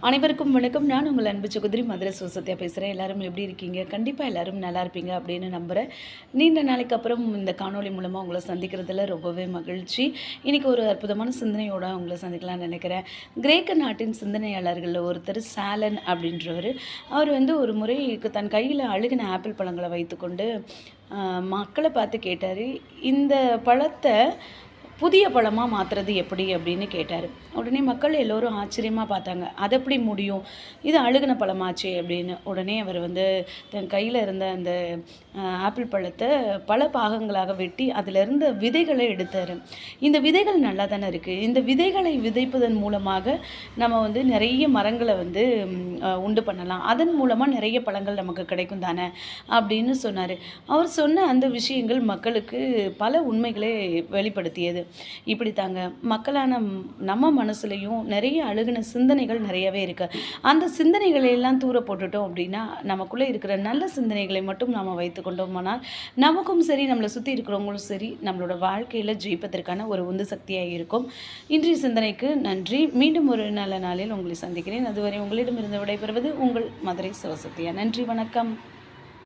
அனைவருக்கும் வணக்கம். நான் உங்கள் அன்பு சகோதரி மதுரை சுசத்யா பேசுகிறேன். எல்லாரும் எப்படி இருக்கீங்க? கண்டிப்பாக எல்லாரும் நல்லா இருப்பீங்க அப்படின்னு நம்புகிறேன். நீண்ட நாளைக்கு அப்புறம் இந்த காணொளி மூலமாக உங்களை சந்திக்கிறதுல ரொம்பவே மகிழ்ச்சி. இன்றைக்கி ஒரு அற்புதமான சிந்தனையோடு உங்களை சந்திக்கலாம்னு நினைக்கிறேன். கிரேக்க நாட்டின் சிந்தனையாளர்களில் ஒருத்தர் சாலன் அப்படின்றவர். அவர் ஒரு முறை தன் கையில் அழுகின ஆப்பிள் பழங்களை வைத்துக்கொண்டு மக்களை பார்த்து கேட்டார், இந்த பழத்தை புதிய பழமாக மாற்றுறது எப்படி அப்படின்னு கேட்டார். உடனே மக்கள் எல்லோரும் ஆச்சரியமாக பார்த்தாங்க. அது எப்படி முடியும், இது அழுகின பழமாச்சே அப்படின்னு. உடனே அவர் தன் கையில் இருந்த அந்த ஆப்பிள் பழத்தை பல பாகங்களாக வெட்டி அதில் இருந்த விதைகளை எடுத்தார். இந்த விதைகள் நல்லா தானே இருக்குது, இந்த விதைகளை விதைப்பதன் மூலமாக நம்ம நிறைய மரங்களை உண்டு பண்ணலாம், அதன் மூலமாக நிறைய பழங்கள் நமக்கு கிடைக்கும் தானே அப்படின்னு சொன்னார். அவர் சொன்ன அந்த விஷயங்கள் மக்களுக்கு பல உண்மைகளை வெளிப்படுத்தியது. இப்படி தாங்க மக்களான நம்ம மனசுலையும் நிறைய அழுகின சிந்தனைகள் நிறையவே இருக்குது. அந்த சிந்தனைகளை எல்லாம் தூர போட்டுட்டோம் அப்படின்னா நமக்குள்ளே இருக்கிற நல்ல சிந்தனைகளை மட்டும் நாம் வைத்து கொண்டோமானால் நமக்கும் சரி, நம்மளை சுற்றி இருக்கிறவங்களும் சரி, நம்மளோட வாழ்க்கையில் ஜெயிப்பதற்கான ஒரு உந்து சக்தியாக இருக்கும். இன்றைய சிந்தனைக்கு நன்றி. மீண்டும் ஒரு நல்ல நாளில் உங்களை சந்திக்கிறேன். அதுவரை உங்களிடமிருந்து விடைபெறுவது உங்கள் மதுரை சிவசத்யா. நன்றி, வணக்கம்.